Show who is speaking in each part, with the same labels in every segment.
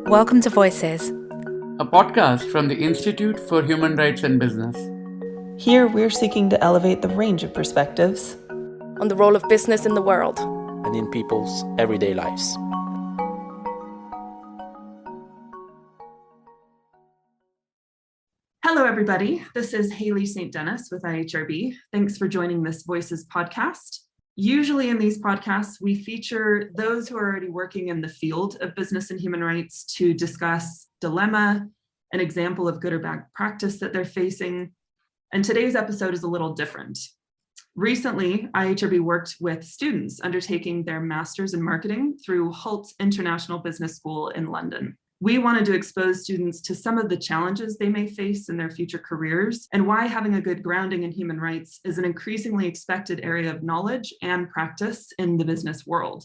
Speaker 1: Welcome to Voices,
Speaker 2: a podcast from the Institute for Human Rights and Business.
Speaker 3: Here, we're seeking to elevate the range of perspectives
Speaker 1: on the role of business in the world
Speaker 4: and in people's everyday lives.
Speaker 3: Hello, everybody. This is Haley St. Dennis with IHRB. Thanks for joining this Voices podcast. Usually in these podcasts, we feature those who are already working in the field of business and human rights to discuss dilemma, an example of good or bad practice that they're facing. And today's episode is a little different. Recently, IHRB worked with students undertaking their master's in marketing through Hult International Business School in London. We wanted to expose students to some of the challenges they may face in their future careers and why having a good grounding in human rights is an increasingly expected area of knowledge and practice in the business world.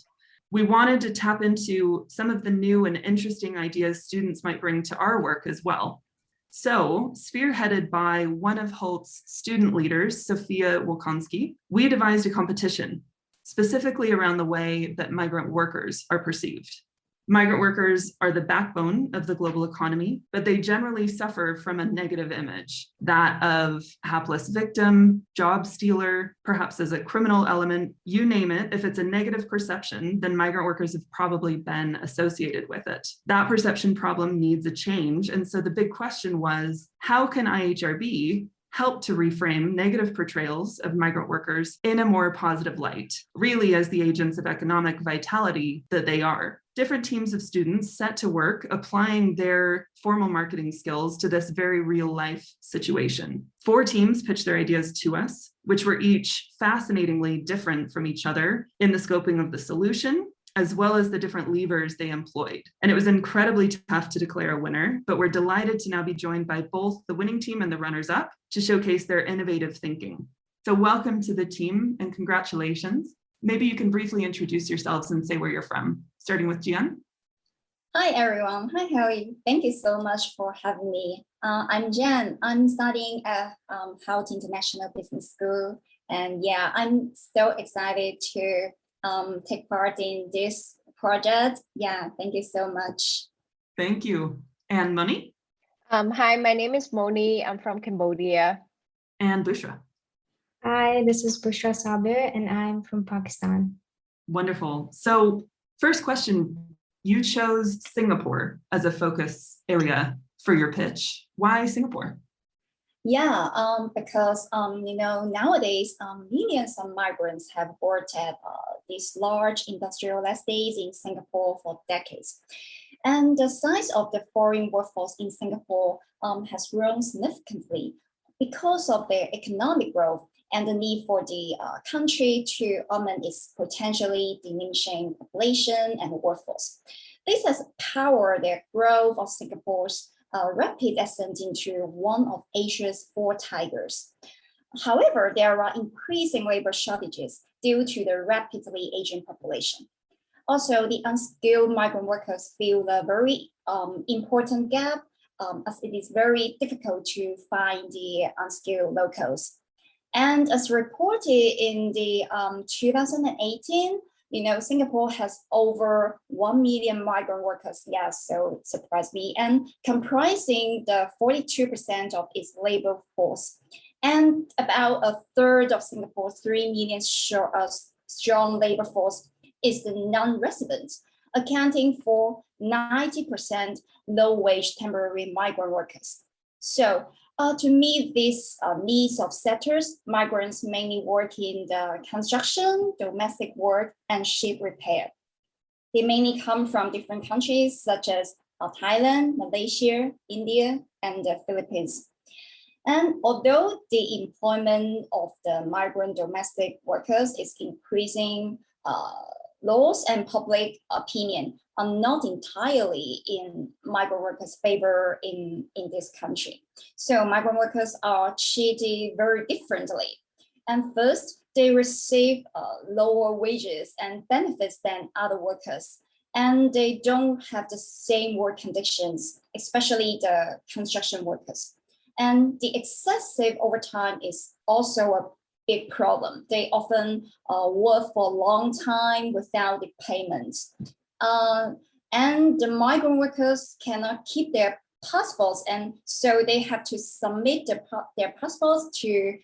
Speaker 3: We wanted to tap into some of the new and interesting ideas students might bring to our work as well. So, spearheaded by one of Hult's student leaders, Sophia Wolkonski, we devised a competition, specifically around the way that migrant workers are perceived. Migrant workers are the backbone of the global economy, but they generally suffer from a negative image, that of hapless victim, job stealer, perhaps as a criminal element, you name it. If it's a negative perception, then migrant workers have probably been associated with it. That perception problem needs a change. And so the big question was, how can IHRB help to reframe negative portrayals of migrant workers in a more positive light, really as the agents of economic vitality that they are? Different teams of students set to work applying their formal marketing skills to this very real life situation. 4 teams pitched their ideas to us, which were each fascinatingly different from each other in the scoping of the solution, as well as the different levers they employed. And it was incredibly tough to declare a winner, but we're delighted to now be joined by both the winning team and the runners-up to showcase their innovative thinking. So welcome to the team and congratulations. Maybe you can briefly introduce yourselves and say where you're from, starting with Jian.
Speaker 5: Hi, everyone. Hi, Harry. Thank you so much for having me. I'm Jen. I'm studying at Hult International Business School. And yeah, I'm so excited to take part in this project. Yeah, thank you so much.
Speaker 3: Thank you. And Moni?
Speaker 6: Hi, my name is Moni. I'm from Cambodia.
Speaker 3: And Bushra.
Speaker 7: Hi, this is Bushra Sabir, and I'm from Pakistan.
Speaker 3: Wonderful. So first question, you chose Singapore as a focus area for your pitch. Why Singapore?
Speaker 5: Yeah, because nowadays millions of migrants have worked at these large industrial estates in Singapore for decades, and the size of the foreign workforce in Singapore has grown significantly because of their economic growth and the need for the country to augment its potentially diminishing population and workforce. This has powered the growth of Singapore's rapid ascent into one of Asia's 4 tigers. However, there are increasing labor shortages due to the rapidly aging population. Also, the unskilled migrant workers fill a very important gap as it is very difficult to find the unskilled locals. And as reported in the 2018, Singapore has over 1 million migrant workers. Yeah, so it surprised me. And comprising the 42% of its labor force. And about a third of Singapore's 3 million strong labor force is the non-resident, accounting for 90% low-wage temporary migrant workers. So to meet these needs of sectors, migrants mainly work in the construction, domestic work, and ship repair. They mainly come from different countries such as Thailand, Malaysia, India, and the Philippines. And although the employment of the migrant domestic workers is increasing, laws and public opinion are not entirely in migrant workers' favor in this country. So migrant workers are treated very differently. And first, they receive lower wages and benefits than other workers. And they don't have the same work conditions, especially the construction workers. And the excessive overtime is also a big problem. They often work for a long time without the payments. And the migrant workers cannot keep their passports, and so they have to submit their passports to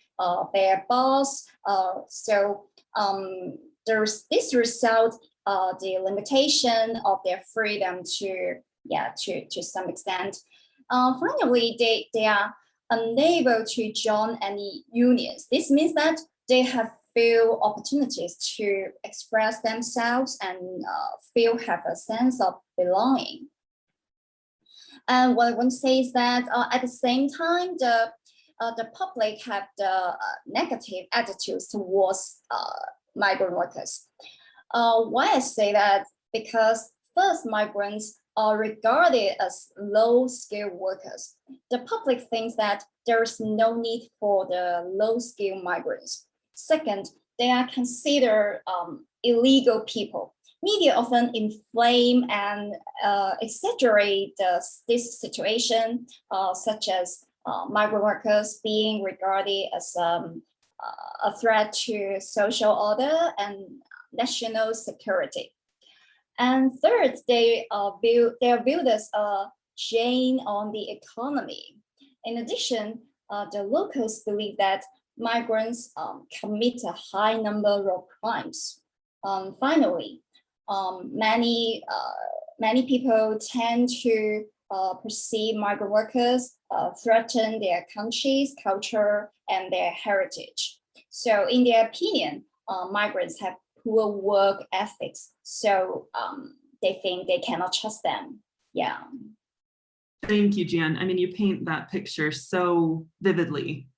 Speaker 5: their boss. This result the limitation of their freedom to some extent. Finally, they are unable to join any unions. This means that they have few opportunities to express themselves and have a sense of belonging. And what I want to say is that at the same time, the public have the negative attitudes towards migrant workers. Why I say that? Because first, migrants are regarded as low-skilled workers. The public thinks that there is no need for the low-skilled migrants. Second, they are considered illegal people. Media often inflame and exaggerate this situation, such as migrant workers being regarded as a threat to social order and national security. And third, they are viewed as a drain on the economy. In addition, the locals believe that migrants commit a high number of crimes. Finally, many people tend to perceive migrant workers threaten their country's culture and their heritage. So in their opinion, migrants have poor work ethics, so they think they cannot trust them. Yeah.
Speaker 3: Thank you, Jian. I mean, you paint that picture so vividly.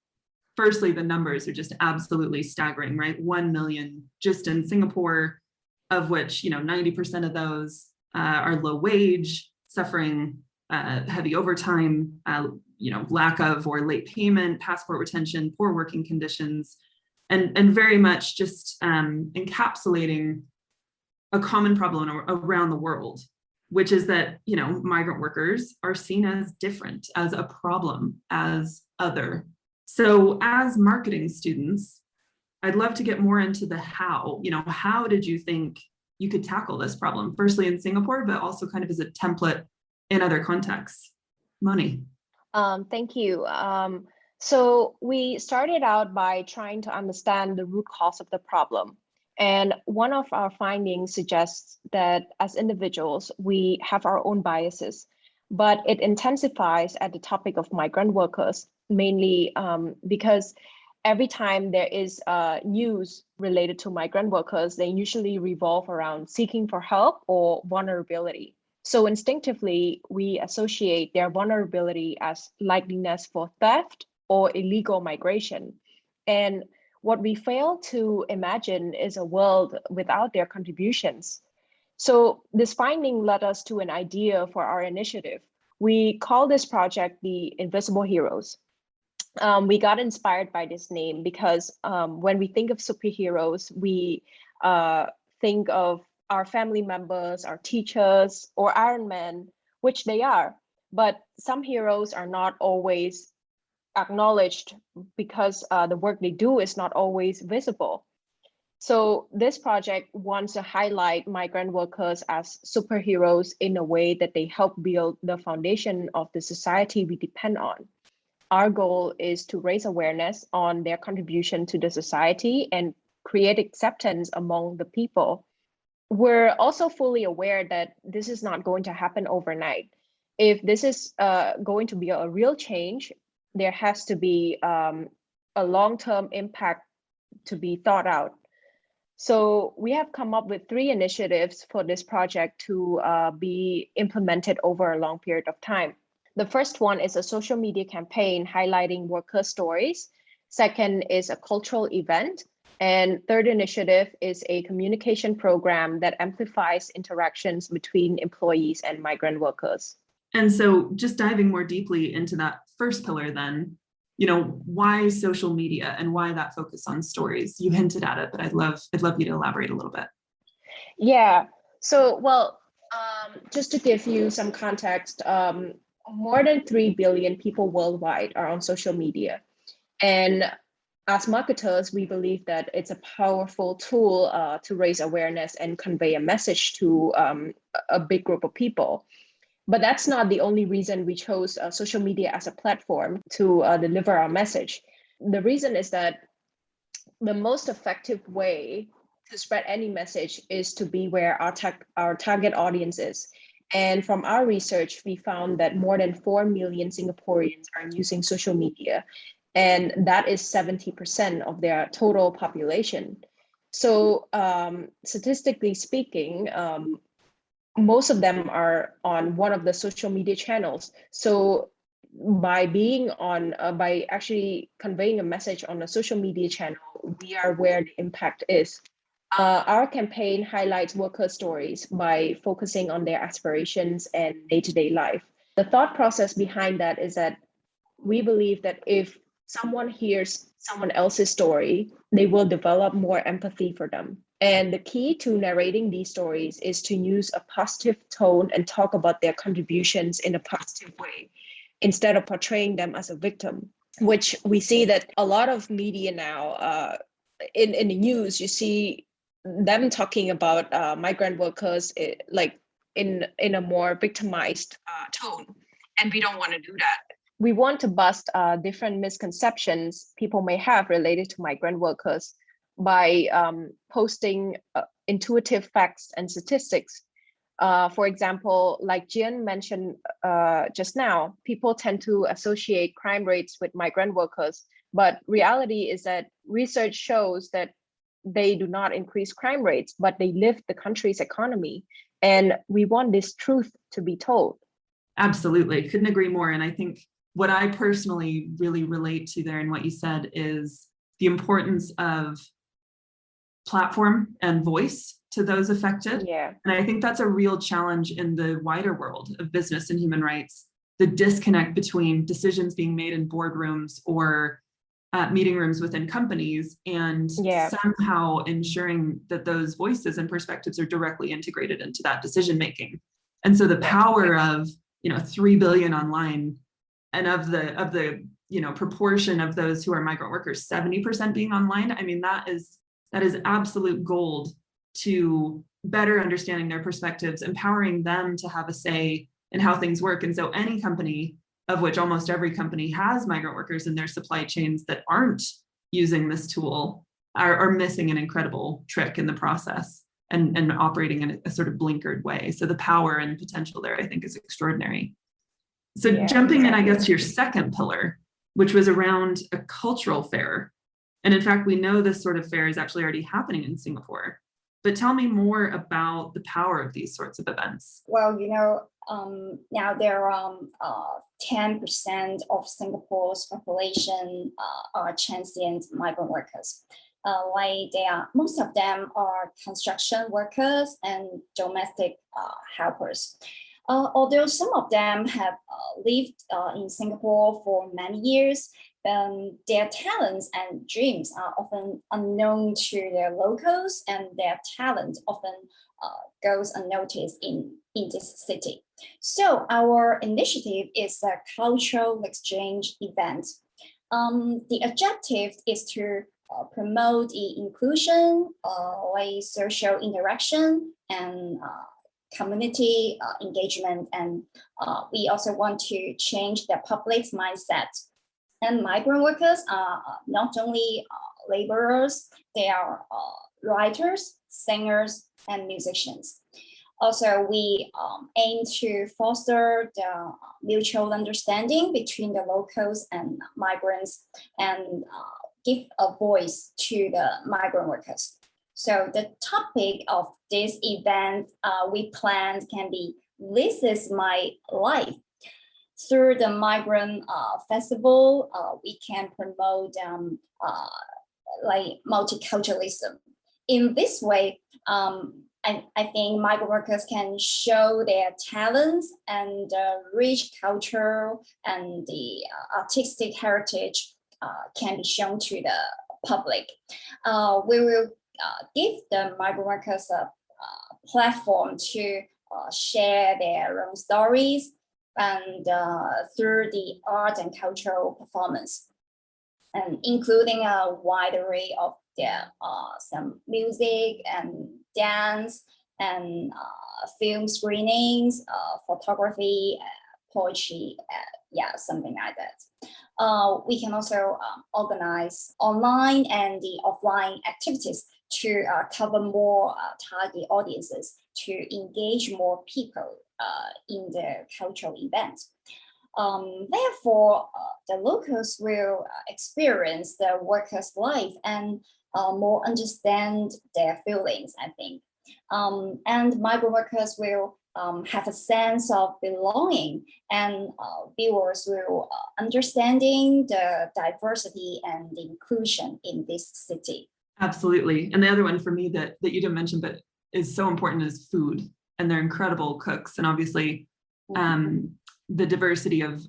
Speaker 3: Firstly, the numbers are just absolutely staggering, right? 1 million just in Singapore, of which 90% of those are low wage, suffering heavy overtime, lack of or late payment, passport retention, poor working conditions, and very much just encapsulating a common problem around the world, which is that migrant workers are seen as different, as a problem, as other. So as marketing students, I'd love to get more into the how. How did you think you could tackle this problem? Firstly in Singapore, but also kind of as a template in other contexts. Moni.
Speaker 6: Thank you. So we started out by trying to understand the root cause of the problem. And one of our findings suggests that as individuals, we have our own biases, but it intensifies at the topic of migrant workers, mainly because every time there is news related to migrant workers, they usually revolve around seeking for help or vulnerability. So instinctively, we associate their vulnerability as likeliness for theft or illegal migration. And what we fail to imagine is a world without their contributions. So this finding led us to an idea for our initiative. We call this project the Invisible Heroes. We got inspired by this name because when we think of superheroes, we think of our family members, our teachers, or Iron Man, which they are. But some heroes are not always acknowledged because the work they do is not always visible. So this project wants to highlight migrant workers as superheroes in a way that they help build the foundation of the society we depend on. Our goal is to raise awareness on their contribution to the society and create acceptance among the people. We're also fully aware that this is not going to happen overnight. If this is going to be a real change, there has to be a long-term impact to be thought out. So we have come up with 3 initiatives for this project to be implemented over a long period of time. The first one is a social media campaign highlighting worker stories. Second is a cultural event. And third initiative is a communication program that amplifies interactions between employees and migrant workers.
Speaker 3: And so just diving more deeply into that first pillar then, why social media and why that focus on stories? You hinted at it, but I'd love you to elaborate a little bit.
Speaker 6: Yeah, so just to give you some context, more than 3 billion people worldwide are on social media. And as marketers, we believe that it's a powerful tool to raise awareness and convey a message to a big group of people. But that's not the only reason we chose social media as a platform to deliver our message. The reason is that the most effective way to spread any message is to be where our target audience is. And from our research, we found that more than 4 million Singaporeans are using social media, and that is 70% of their total population. So statistically speaking, most of them are on one of the social media channels. So by being on, by actually conveying a message on a social media channel, we are where the impact is. Our campaign highlights worker stories by focusing on their aspirations and day-to-day life. The thought process behind that is that we believe that if someone hears someone else's story, they will develop more empathy for them. And the key to narrating these stories is to use a positive tone and talk about their contributions in a positive way, instead of portraying them as a victim, which we see that a lot of media now, in the news, you see them talking about migrant workers like in a more victimized tone. And we don't want to do that. We want to bust different misconceptions people may have related to migrant workers by posting intuitive facts and statistics. For example, like Jian mentioned just now, people tend to associate crime rates with migrant workers, but reality is that research shows that they do not increase crime rates, but they lift the country's economy. And we want this truth to be told.
Speaker 3: Absolutely, couldn't agree more. And I think what I personally really relate to there and what you said is the importance of platform and voice to those affected.
Speaker 6: Yeah.
Speaker 3: And I think that's a real challenge in the wider world of business and human rights, the disconnect between decisions being made in boardrooms or meeting rooms within companies and somehow ensuring that those voices and perspectives are directly integrated into that decision making. And so the power of 3 billion online, and of the proportion of those who are migrant workers, 70% being online. I mean, that is absolute gold to better understanding their perspectives, empowering them to have a say in how things work. And so any company, of which almost every company has migrant workers in their supply chains, that aren't using this tool are missing an incredible trick in the process and operating in a sort of blinkered way. So the power and potential there, I think, is extraordinary. So jumping in, I guess, to your second pillar, which was around a cultural fair. And in fact, we know this sort of fair is actually already happening in Singapore. But tell me more about the power of these sorts of events.
Speaker 5: Well, now there are 10% of Singapore's population are transient migrant workers. Most of them are construction workers and domestic helpers. Although some of them have lived in Singapore for many years, their talents and dreams are often unknown to their locals, and their talent often goes unnoticed in this city. So our initiative is a cultural exchange event. The objective is to promote the inclusion, social interaction, and community engagement. And we also want to change the public's mindset. And migrant workers are not only laborers, they are writers, singers, and musicians. Also, we aim to foster the mutual understanding between the locals and migrants and give a voice to the migrant workers. So the topic of this event we planned can be "This is my life." Through the Migrant Festival, we can promote multiculturalism. In this way, I think migrant workers can show their talents and rich culture and the artistic heritage can be shown to the public. We will give the migrant workers a platform to share their own stories and through the art and cultural performance. and including a wide array of some music and dance and film screenings, photography, poetry, something like that. We can also organize online and the offline activities to cover more target audiences, to engage more people in the cultural events. Therefore, the locals will experience the workers' life and more understand their feelings, I think. And migrant workers will have a sense of belonging, and viewers will understanding the diversity and the inclusion in this city.
Speaker 3: Absolutely. And the other one for me that you didn't mention, but is so important, is food. And they're incredible cooks. And obviously, the diversity of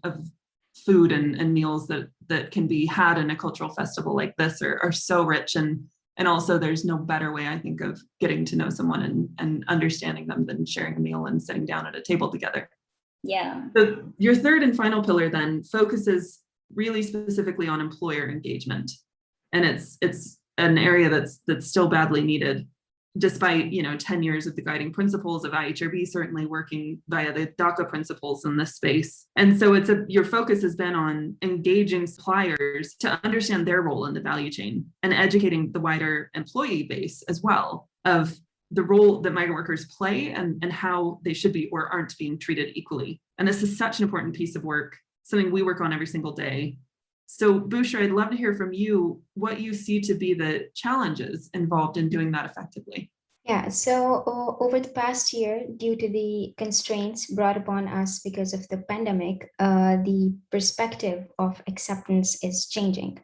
Speaker 3: food and meals that can be had in a cultural festival like this are so rich. And also there's no better way, I think, of getting to know someone and understanding them than sharing a meal and sitting down at a table together.
Speaker 5: Yeah.
Speaker 3: So your third and final pillar then focuses really specifically on employer engagement. And it's an area that's still badly needed, despite 10 years of the guiding principles of IHRB, certainly working via the DACA principles in this space. And so your focus has been on engaging suppliers to understand their role in the value chain and educating the wider employee base as well of the role that migrant workers play and how they should be or aren't being treated equally. And this is such an important piece of work, something we work on every single day. So Bushra, I'd love to hear from you what you see to be the challenges involved in doing that effectively.
Speaker 7: Yeah, so over the past year, due to the constraints brought upon us because of the pandemic, the perspective of acceptance is changing.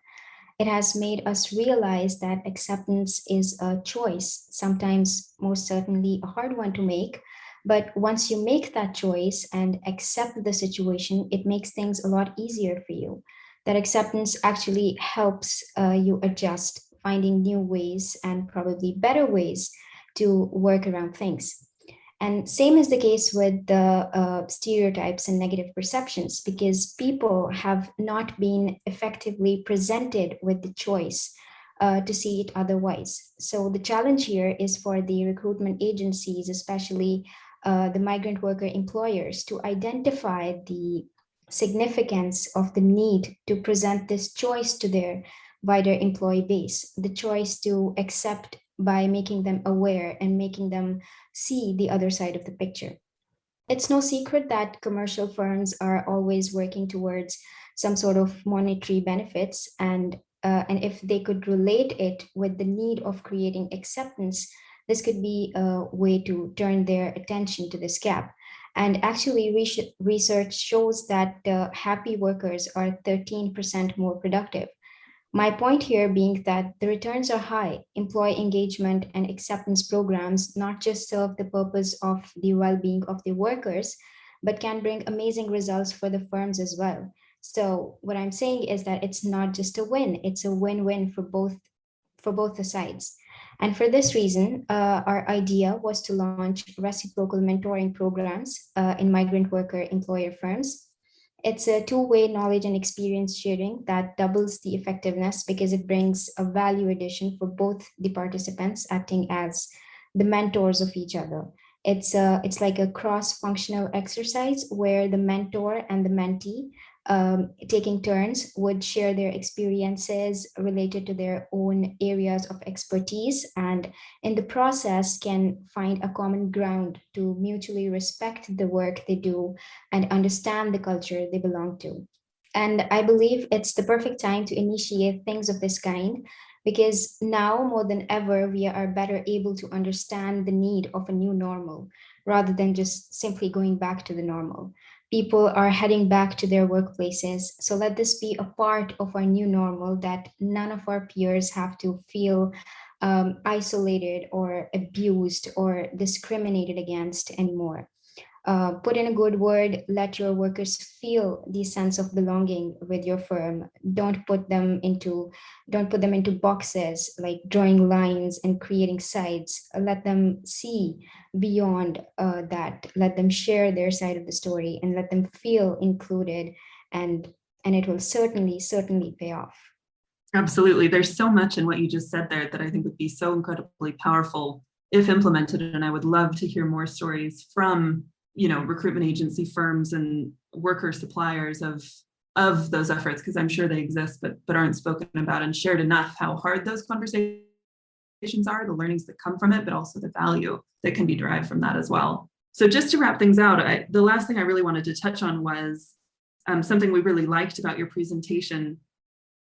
Speaker 7: It has made us realize that acceptance is a choice, sometimes most certainly a hard one to make. But once you make that choice and accept the situation, it makes things a lot easier for you. That acceptance actually helps you adjust, finding new ways and probably better ways to work around things. And same is the case with the stereotypes and negative perceptions, because people have not been effectively presented with the choice to see it otherwise. So the challenge here is for the recruitment agencies, especially the migrant worker employers, to identify the significance of the need to present this choice to their wider employee base, the choice to accept by making them aware and making them see the other side of the picture. It's no secret that commercial firms are always working towards some sort of monetary benefits, and if they could relate it with the need of creating acceptance, this could be a way to turn their attention to this gap. And actually, research shows that happy workers are 13% more productive. My point here being that the returns are high. Employee engagement and acceptance programs not just serve the purpose of the well-being of the workers, but can bring amazing results for the firms as well. So what I'm saying is that it's not just a win, it's a win-win for both the sides. And for this reason, our idea was to launch reciprocal mentoring programs in migrant worker employer firms. It's a two-way knowledge and experience sharing that doubles the effectiveness because it brings a value addition for both the participants, acting as the mentors of each other. It's like a cross-functional exercise where the mentor and the mentee, taking turns, would share their experiences related to their own areas of expertise, and in the process can find a common ground to mutually respect the work they do and understand the culture they belong to. And I believe it's the perfect time to initiate things of this kind, because now more than ever, we are better able to understand the need of a new normal rather than just simply going back to the normal. People are heading back to their workplaces. So let this be a part of our new normal, that none of our peers have to feel isolated or abused or discriminated against anymore. Put in a good word, let your workers feel the sense of belonging with your firm. Don't put them into boxes, like drawing lines and creating sides. Let them see beyond that. Let them share their side of the story and let them feel included, and it will certainly pay off.
Speaker 3: Absolutely. There's so much in what you just said there that I think would be so incredibly powerful if implemented. And I would love to hear more stories from, recruitment agency firms and worker suppliers of those efforts, because I'm sure they exist, but aren't spoken about and shared enough, how hard those conversations are, the learnings that come from it, but also the value that can be derived from that as well. So just to wrap things out, the last thing I really wanted to touch on was something we really liked about your presentation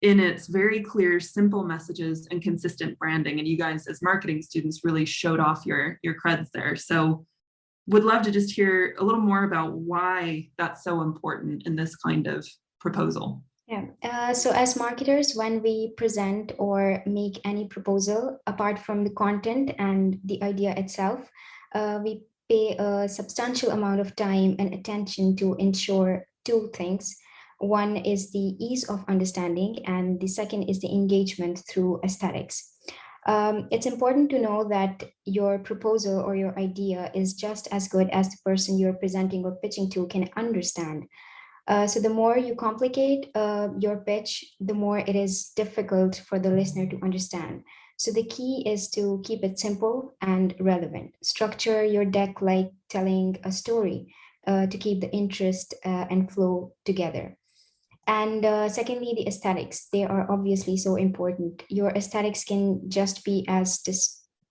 Speaker 3: in its very clear, simple messages and consistent branding. And you guys as marketing students really showed off your creds there. So would love to just hear a little more about why that's so important in this kind of proposal.
Speaker 7: Yeah. So as marketers, when we present or make any proposal, apart from the content and the idea itself, we pay a substantial amount of time and attention to ensure two things. One is the ease of understanding, and the second is the engagement through aesthetics. It's important to know that your proposal or your idea is just as good as the person you're presenting or pitching to can understand. So the more you complicate your pitch, the more it is difficult for the listener to understand. So the key is to keep it simple and relevant. Structure your deck like telling a story to keep the interest and flow together. And secondly, the aesthetics. They are obviously so important. Your aesthetics can just be as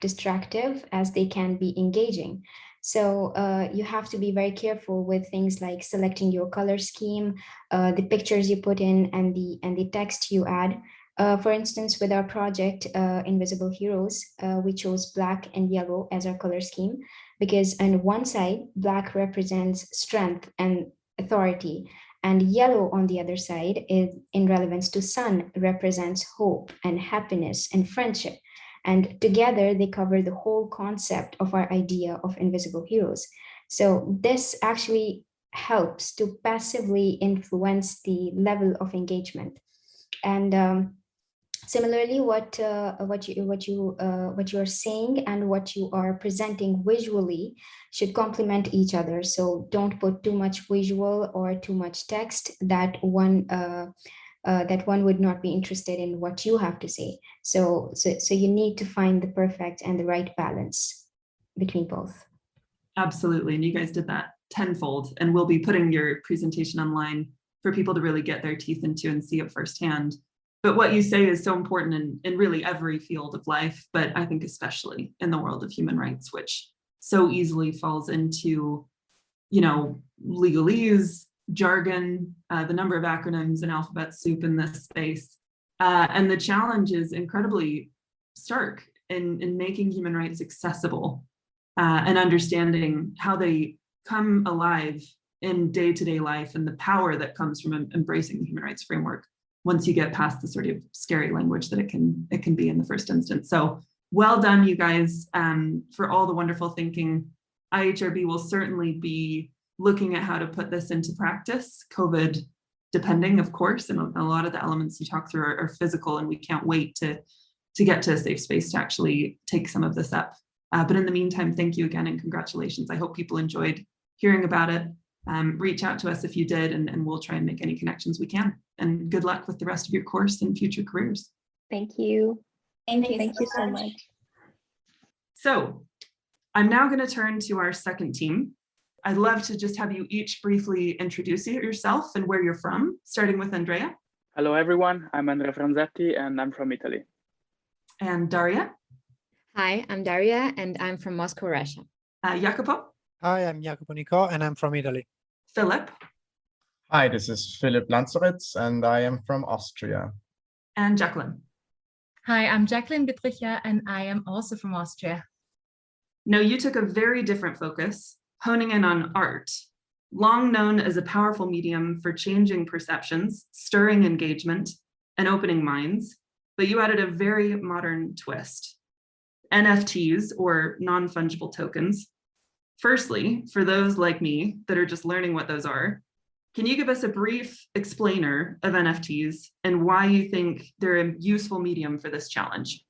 Speaker 7: distractive as they can be engaging. So you have to be very careful with things like selecting your color scheme, the pictures you put in, and the text you add. For instance, with our project, Invisible Heroes, we chose black and yellow as our color scheme because on one side, black represents strength and authority, and yellow on the other side, is in relevance to sun, represents hope and happiness and friendship. And together they cover the whole concept of our idea of invisible heroes. So this actually helps to passively influence the level of engagement. And similarly, what you are saying and what you are presenting visually should complement each other. So don't put too much visual or too much text that one would not be interested in what you have to say. So you need to find the perfect and the right balance between both.
Speaker 3: Absolutely. And you guys did that tenfold. And we'll be putting your presentation online for people to really get their teeth into and see it firsthand. But what you say is so important in really every field of life, but I think especially in the world of human rights, which so easily falls into, legalese, jargon, the number of acronyms and alphabet soup in this space. And the challenge is incredibly stark in making human rights accessible and understanding how they come alive in day-to-day life and the power that comes from embracing the human rights framework once you get past the sort of scary language that it can be in the first instance. So well done, you guys, for all the wonderful thinking. IHRB will certainly be looking at how to put this into practice, COVID depending, of course, and a lot of the elements you talk through are physical, and we can't wait to get to a safe space to actually take some of this up. But in the meantime, thank you again and congratulations. I hope people enjoyed hearing about it. Reach out to us if you did, and we'll try and make any connections we can. And good luck with the rest of your course and future careers.
Speaker 6: Thank you.
Speaker 5: Thank you
Speaker 6: so much.
Speaker 3: So I'm now going to turn to our second team. I'd love to just have you each briefly introduce yourself and where you're from, starting with Andrea.
Speaker 8: Hello, everyone. I'm Andrea Franzetti, and I'm from Italy.
Speaker 3: And Daria.
Speaker 9: Hi, I'm Daria, and I'm from Moscow, Russia.
Speaker 3: Jacopo.
Speaker 10: Hi, I'm Jacopo Nico, and I'm from Italy.
Speaker 3: Philip.
Speaker 11: Hi, this is Philip Lanzeritz, and I am from Austria.
Speaker 3: And Jacqueline.
Speaker 12: Hi, I'm Jacqueline Bittricher, and I am also from Austria.
Speaker 3: Now, you took a very different focus, honing in on art, long known as a powerful medium for changing perceptions, stirring engagement, and opening minds, but you added a very modern twist. NFTs, or non-fungible tokens. Firstly, for those like me that are just learning what those are, can you give us a brief explainer of NFTs and why you think they're a useful medium for this challenge?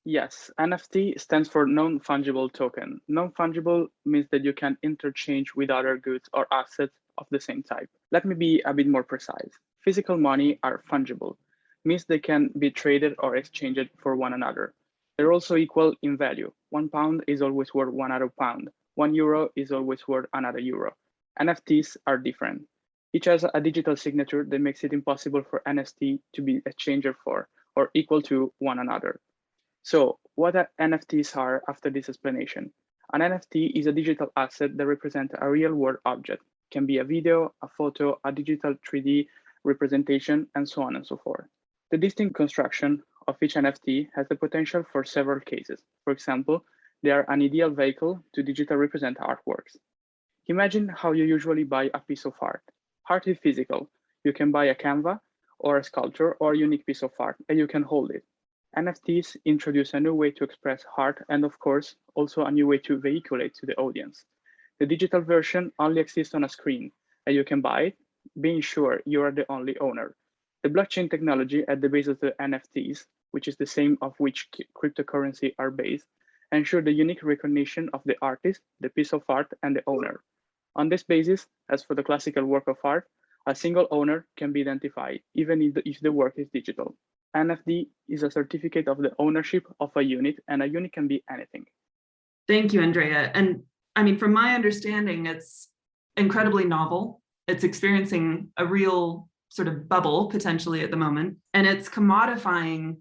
Speaker 8: Yes, NFT stands for non-fungible token. Non-fungible means that you can interchange with other goods or assets of the same type. Let me be a bit more precise. Physical money are fungible, means they can be traded or exchanged for one another. They're also equal in value. £1 is always worth one other pound. €1 is always worth another euro. NFTs are different. Each has a digital signature that makes it impossible for NFT to be exchanged for or equal to one another. So what NFTs are after this explanation? An NFT is a digital asset that represents a real world object. It can be a video, a photo, a digital 3D representation, and so on and so forth. The distinct construction of each NFT has the potential for several cases. For example, they are an ideal vehicle to digitally represent artworks. Imagine how you usually buy a piece of art. Art is physical. You can buy a canvas or a sculpture or a unique piece of art, and you can hold it. NFTs introduce a new way to express art and, of course, also a new way to vehiculate to the audience. The digital version only exists on a screen, and you can buy it, being sure you are the only owner. The blockchain technology at the base of the NFTs, which is the same of which cryptocurrency are based, ensure the unique recognition of the artist, the piece of art, and the owner. On this basis, as for the classical work of art, a single owner can be identified, even if the work is digital. NFT is a certificate of the ownership of a unit, and a unit can be anything.
Speaker 3: Thank you, Andrea. And I mean, from my understanding, it's incredibly novel. It's experiencing a real sort of bubble potentially at the moment, and it's commodifying,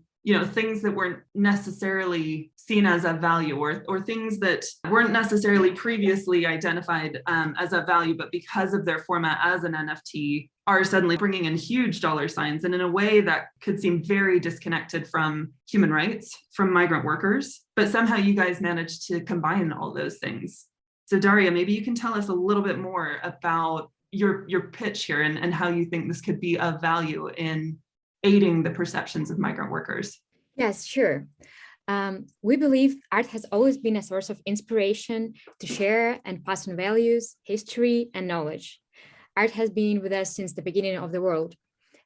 Speaker 3: things that weren't necessarily seen as a value or things that weren't necessarily previously identified as a value, but because of their format as an NFT are suddenly bringing in huge dollar signs, and in a way that could seem very disconnected from human rights, from migrant workers, but somehow you guys managed to combine all those things. So Daria, maybe you can tell us a little bit more about your pitch here and how you think this could be of value in aiding the perceptions of migrant workers.
Speaker 9: Yes, sure. We believe art has always been a source of inspiration to share and pass on values, history, and knowledge. Art has been with us since the beginning of the world.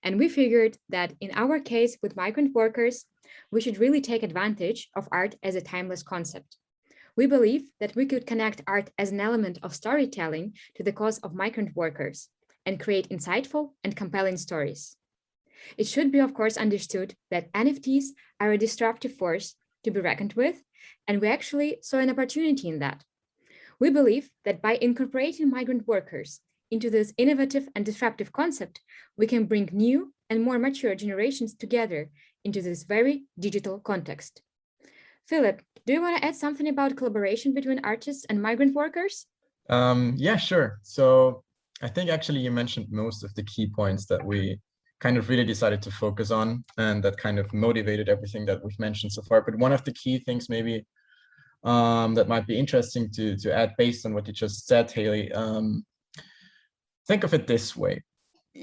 Speaker 9: And we figured that in our case with migrant workers, we should really take advantage of art as a timeless concept. We believe that we could connect art as an element of storytelling to the cause of migrant workers and create insightful and compelling stories. It should be, of course, understood that NFTs are a disruptive force to be reckoned with, and we actually saw an opportunity in that. We believe that by incorporating migrant workers into this innovative and disruptive concept, we can bring new and more mature generations together into this very digital context. Philip, do you want to add something about collaboration between artists and migrant workers?
Speaker 11: Yeah, sure. So I think actually you mentioned most of the key points that we kind of really decided to focus on and that kind of motivated everything that we've mentioned so far. But one of the key things maybe that might be interesting to add based on what you just said, Haley, think of it this way.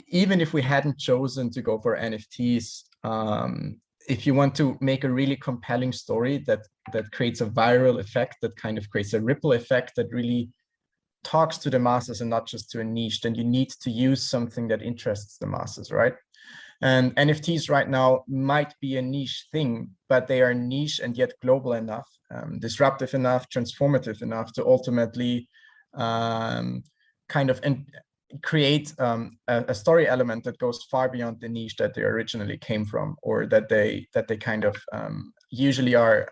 Speaker 11: Even if we hadn't chosen to go for NFTs, if you want to make a really compelling story that creates a viral effect, that kind of creates a ripple effect that really talks to the masses and not just to a niche, then you need to use something that interests the masses, right? And NFTs right now might be a niche thing, but they are niche and yet global enough, disruptive enough, transformative enough to ultimately kind of create a story element that goes far beyond the niche that they originally came from, or that they kind of usually are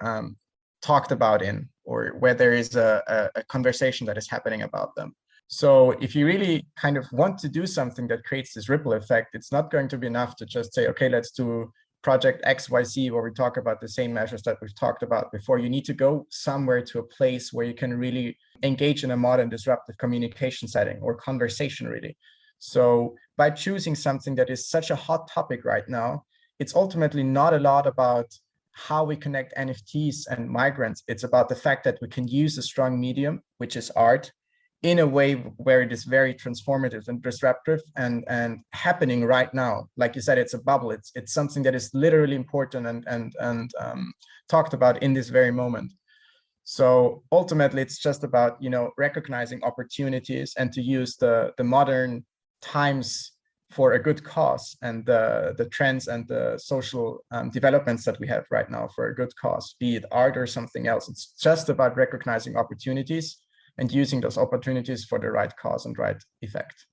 Speaker 11: talked about in, or where there is a conversation that is happening about them. So if you really kind of want to do something that creates this ripple effect, it's not going to be enough to just say, okay, let's do project XYZ where we talk about the same measures that we've talked about before. You need to go somewhere to a place where you can really engage in a modern disruptive communication setting or conversation really. So by choosing something that is such a hot topic right now, it's ultimately not a lot about how we connect NFTs and migrants. It's about the fact that we can use a strong medium, which is art, in a way where it is very transformative and disruptive and happening right now. Like you said, it's a bubble. It's something that is literally important and talked about in this very moment. So ultimately, it's just about, recognizing opportunities and to use the modern times for a good cause, and the trends and the social developments that we have right now for a good cause, be it art or something else. It's just about recognizing opportunities and using those opportunities for the right cause and right effect.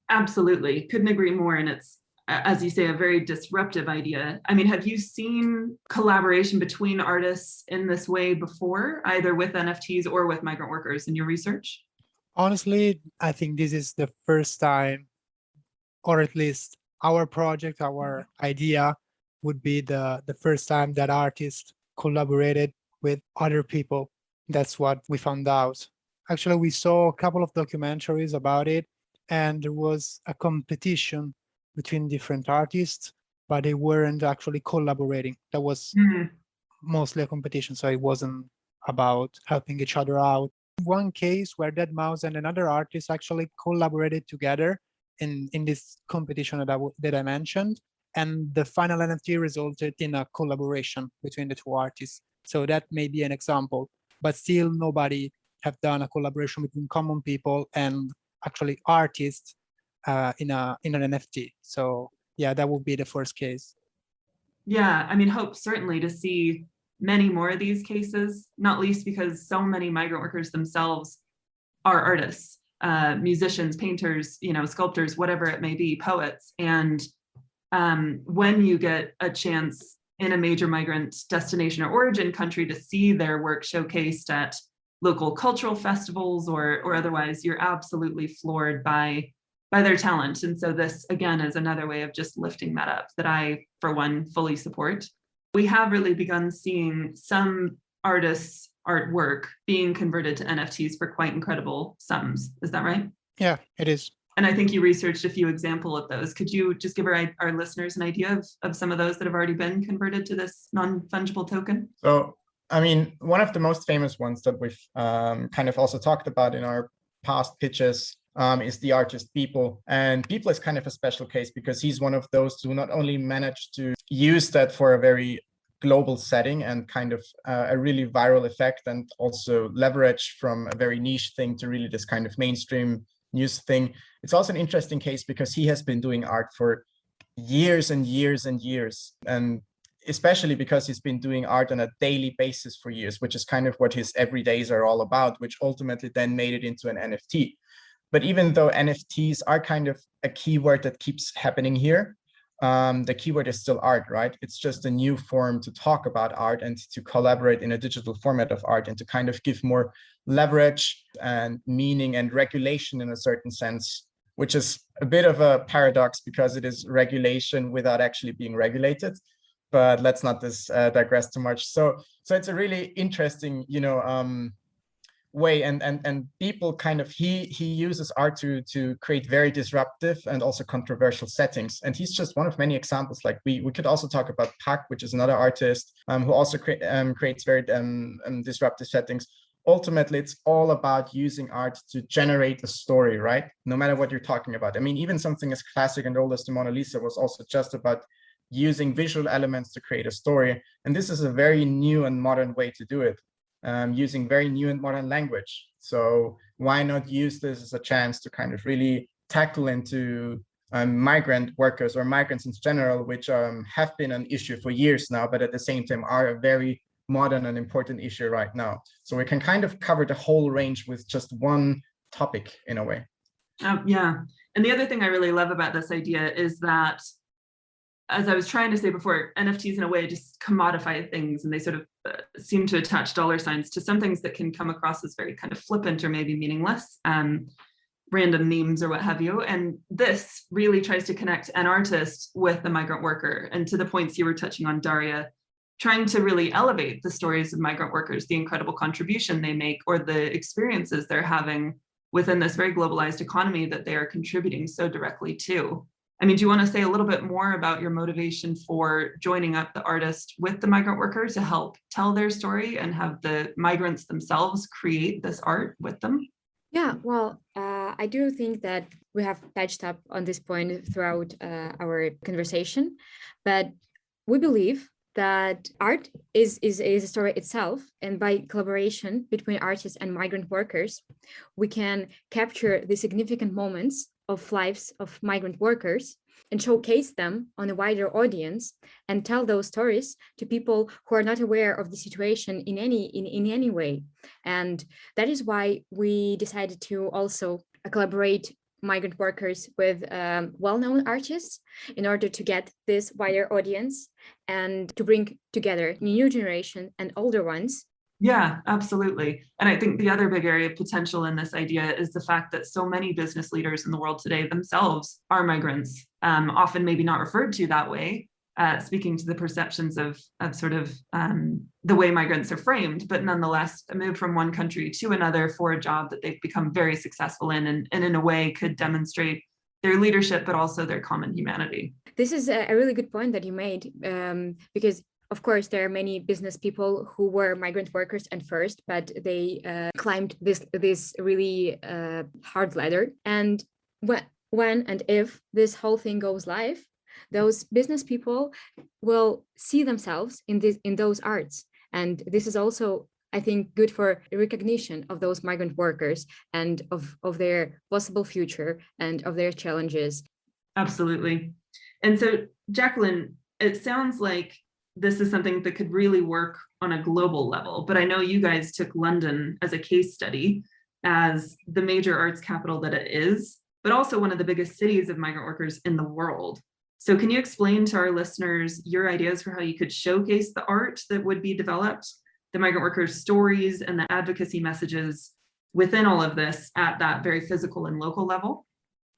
Speaker 3: Absolutely. Couldn't agree more. And it's as you say, a very disruptive idea. I mean, have you seen collaboration between artists in this way before, either with NFTs or with migrant workers in your research?
Speaker 10: Honestly, I think this is the first time, or at least our project, our idea would be the first time that artists collaborated with other people. That's what we found out. Actually, we saw a couple of documentaries about it, and there was a competition between different artists, but they weren't actually collaborating. That was mostly a competition, so it wasn't about helping each other out. One case where deadmau5 and another artist actually collaborated together in this competition that I mentioned, and the final NFT resulted in a collaboration between the two artists. So that may be an example, but still nobody have done a collaboration between common people and actually artists in an NFT. So yeah, that would be the first case.
Speaker 3: Yeah, I mean, hope certainly to see many more of these cases, not least because so many migrant workers themselves are artists, musicians, painters, sculptors, whatever it may be, poets. And when you get a chance in a major migrant destination or origin country to see their work showcased at local cultural festivals or otherwise, you're absolutely floored by their talent. And so this, again, is another way of just lifting that up that I, for one, fully support. We have really begun seeing some artists' artwork being converted to NFTs for quite incredible sums. Is that right?
Speaker 10: Yeah, it is.
Speaker 3: And I think you researched a few examples of those. Could you just give our listeners an idea of some of those that have already been converted to this non-fungible token?
Speaker 11: So, I mean, one of the most famous ones that we've kind of also talked about in our past pitches is the artist People. And People is kind of a special case because he's one of those who not only managed to use that for a very global setting and kind of a really viral effect, and also leverage from a very niche thing to really this kind of mainstream news thing. It's also an interesting case because he has been doing art for years and years and years, and especially because he's been doing art on a daily basis for years, which is kind of what his everydays are all about, which ultimately then made it into an NFT. But even though NFTs are kind of a keyword that keeps happening here, the keyword is still art, right? It's just a new form to talk about art and to collaborate in a digital format of art and to kind of give more leverage and meaning and regulation in a certain sense, which is a bit of a paradox because it is regulation without actually being regulated. But let's not digress too much. So it's a really interesting, way, and People kind of he uses art to create very disruptive and also controversial settings, and he's just one of many examples. Like we could also talk about Pak, which is another artist who also creates very disruptive settings. Ultimately, it's all about using art to generate a story, right? No matter what you're talking about. I mean, even something as classic and old as the Mona Lisa was also just about using visual elements to create a story. And this is a very new and modern way to do it, using very new and modern language. So why not use this as a chance to kind of really tackle into migrant workers or migrants in general, which have been an issue for years now, but at the same time are a very modern and important issue right now. So we can kind of cover the whole range with just one topic in a way.
Speaker 3: Yeah. And the other thing I really love about this idea is that, as I was trying to say before, NFTs in a way just commodify things, and they sort of seem to attach dollar signs to some things that can come across as very kind of flippant or maybe meaningless, random memes or what have you. And this really tries to connect an artist with the migrant worker. And to the points you were touching on, Daria, trying to really elevate the stories of migrant workers, the incredible contribution they make, or the experiences they're having within this very globalized economy that they are contributing so directly to. I mean, do you want to say a little bit more about your motivation for joining up the artist with the migrant worker to help tell their story and have the migrants themselves create this art with them?
Speaker 9: Yeah, well, I do think that we have touched up on this point throughout our conversation, but we believe that art is a story itself, and by collaboration between artists and migrant workers, we can capture the significant moments of lives of migrant workers and showcase them on a wider audience and tell those stories to people who are not aware of the situation in any way. And that is why we decided to also collaborate migrant workers with well-known artists in order to get this wider audience and to bring together new generation and older ones.
Speaker 3: Yeah, absolutely. And I think the other big area of potential in this idea is the fact that so many business leaders in the world today themselves are migrants, often maybe not referred to that way, speaking to the perceptions of sort of the way migrants are framed, but nonetheless a move from one country to another for a job that they've become very successful in, and in a way could demonstrate their leadership, but also their common humanity.
Speaker 9: This is a really good point that you made, because of course, there are many business people who were migrant workers at first, but they climbed this really hard ladder. And when and if this whole thing goes live, those business people will see themselves in those arts. And this is also, I think, good for recognition of those migrant workers and of their possible future and of their challenges.
Speaker 3: Absolutely. And so, Jacqueline, it sounds like this is something that could really work on a global level, but I know you guys took London as a case study as the major arts capital that it is, but also one of the biggest cities of migrant workers in the world. So can you explain to our listeners your ideas for how you could showcase the art that would be developed, the migrant workers' stories and the advocacy messages within all of this at that very physical and local level?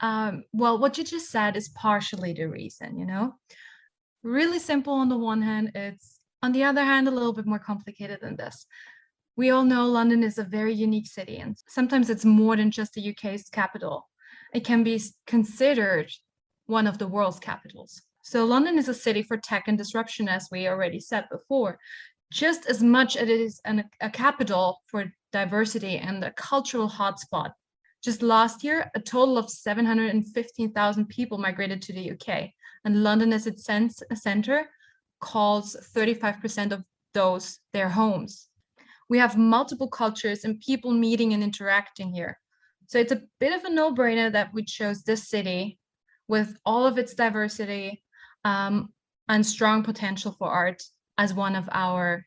Speaker 12: Well, what you just said is partially the reason, Really simple on the one hand, it's on the other hand a little bit more complicated than this. We all know London is a very unique city, and sometimes it's more than just the UK's capital. It can be considered one of the world's capitals. So London is a city for tech and disruption, as we already said before, just as much as it is a capital for diversity and a cultural hotspot. Just last year, a total of 715,000 people migrated to the UK. And London as its center calls 35% of those their homes. We have multiple cultures and people meeting and interacting here. So it's a bit of a no-brainer that we chose this city with all of its diversity and strong potential for art as one of our,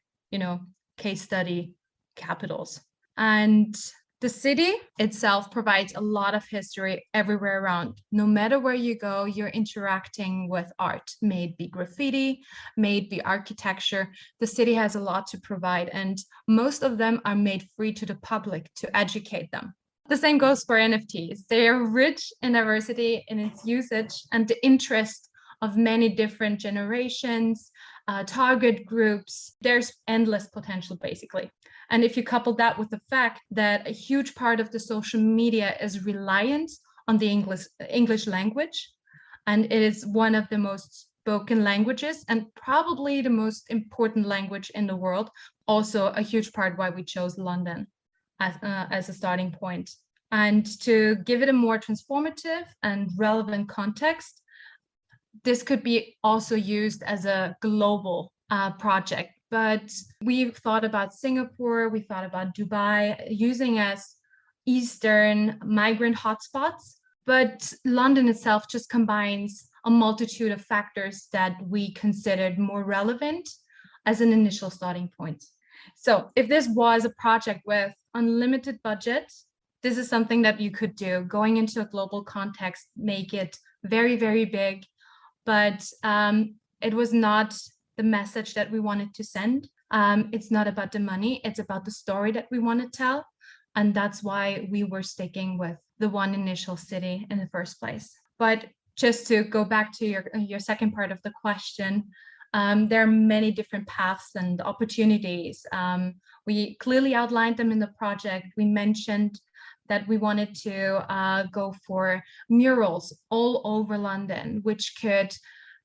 Speaker 12: case study capitals. And the city itself provides a lot of history everywhere around. No matter where you go, you're interacting with art, may it be graffiti, may it be architecture. The city has a lot to provide, and most of them are made free to the public to educate them. The same goes for NFTs. They are rich in diversity in its usage and the interest of many different generations, target groups. There's endless potential, basically. And if you couple that with the fact that a huge part of the social media is reliant on the English language, and it is one of the most spoken languages and probably the most important language in the world, also a huge part why we chose London as a starting point. And to give it a more transformative and relevant context, this could be also used as a global project. But we've thought about Singapore, we thought about Dubai, using as Eastern migrant hotspots. But London itself just combines a multitude of factors that we considered more relevant as an initial starting point. So if this was a project with unlimited budget, this is something that you could do. Going into a global context, make it very, very big. But it was not the message that we wanted to send. It's not about the money, it's about the story that we want to tell. And that's why we were sticking with the one initial city in the first place. But just to go back to your second part of the question, there are many different paths and opportunities. We clearly outlined them in the project. We mentioned that we wanted to go for murals all over London, which could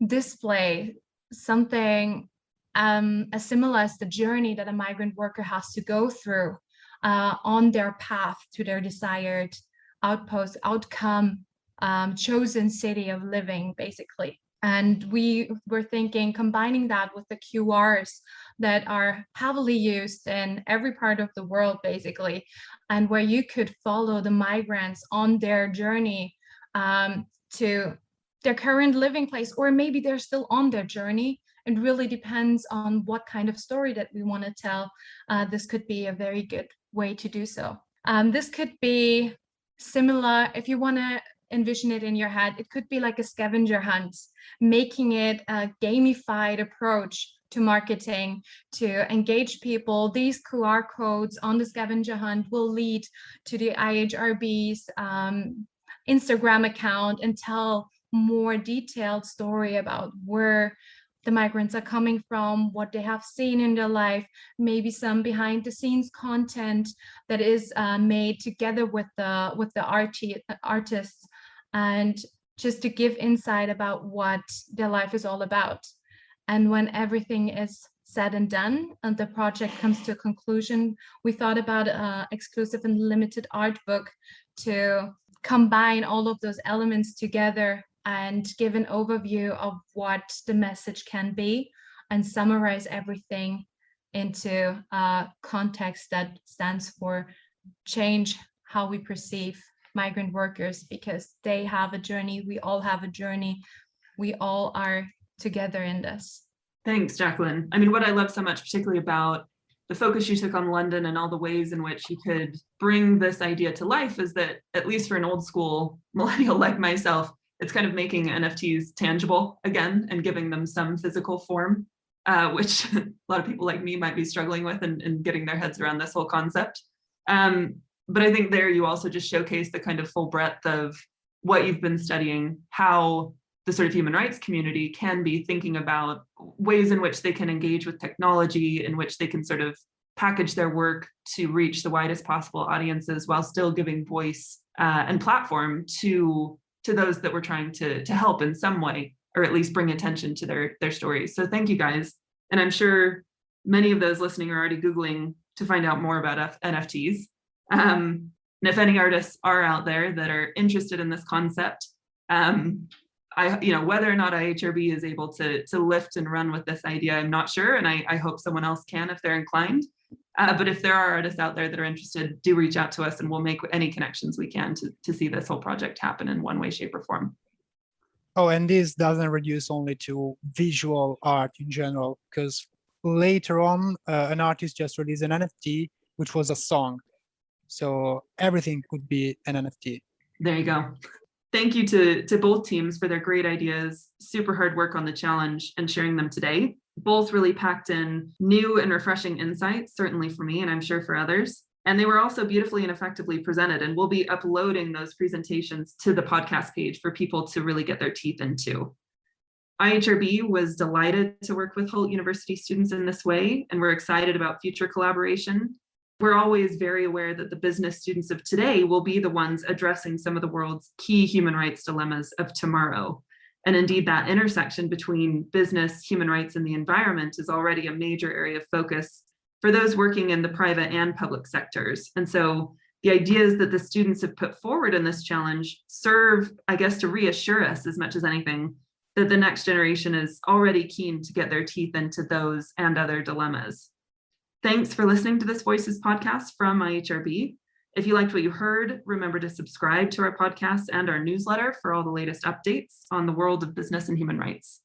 Speaker 12: display something as similar as the journey that a migrant worker has to go through on their path to their desired outcome, chosen city of living, basically. And we were thinking combining that with the QRs that are heavily used in every part of the world, basically, and where you could follow the migrants on their journey to their current living place, or maybe they're still on their journey. It really depends on what kind of story that we want to tell. This could be a very good way to do so. This could be similar if you want to envision it in your head, it could be like a scavenger hunt, making it a gamified approach to marketing to engage people. These QR codes on the scavenger hunt will lead to the IHRB's Instagram account and tell more detailed story about where the migrants are coming from, what they have seen in their life, maybe some behind the scenes content that is made together with the artists, and just to give insight about what their life is all about. And when everything is said and done and the project comes to a conclusion, we thought about an exclusive and limited art book to combine all of those elements together and give an overview of what the message can be and summarize everything into a context that stands for change how we perceive migrant workers, because they have a journey, we all have a journey, we all are together in this.
Speaker 3: Thanks, Jacqueline. I mean, what I love so much, particularly about the focus you took on London and all the ways in which you could bring this idea to life, is that, at least for an old school millennial like myself, it's kind of making NFTs tangible again and giving them some physical form, which a lot of people like me might be struggling with and getting their heads around this whole concept. But I think there you also just showcase the kind of full breadth of what you've been studying, how the sort of human rights community can be thinking about ways in which they can engage with technology, in which they can sort of package their work to reach the widest possible audiences while still giving voice and platform to those that we're trying to help in some way, or at least bring attention to their stories. So thank you guys. And I'm sure many of those listening are already Googling to find out more about NFTs. And if any artists are out there that are interested in this concept, whether or not IHRB is able to lift and run with this idea, I'm not sure. And I hope someone else can if they're inclined. But if there are artists out there that are interested, do reach out to us and we'll make any connections we can to see this whole project happen in one way, shape, or form.
Speaker 10: Oh, and this doesn't reduce only to visual art in general, because later on, an artist just released an NFT, which was a song. So everything could be an NFT.
Speaker 3: There you go. Thank you to both teams for their great ideas, super hard work on the challenge, and sharing them today. Both really packed in new and refreshing insights, certainly for me, and I'm sure for others. And they were also beautifully and effectively presented, and we'll be uploading those presentations to the podcast page for people to really get their teeth into. IHRB was delighted to work with Hult University students in this way, and we're excited about future collaboration. We're always very aware that the business students of today will be the ones addressing some of the world's key human rights dilemmas of tomorrow. And indeed, that intersection between business, human rights, and the environment is already a major area of focus for those working in the private and public sectors. And so the ideas that the students have put forward in this challenge serve, I guess, to reassure us as much as anything that the next generation is already keen to get their teeth into those and other dilemmas. Thanks for listening to this Voices podcast from IHRB. If you liked what you heard, remember to subscribe to our podcast and our newsletter for all the latest updates on the world of business and human rights.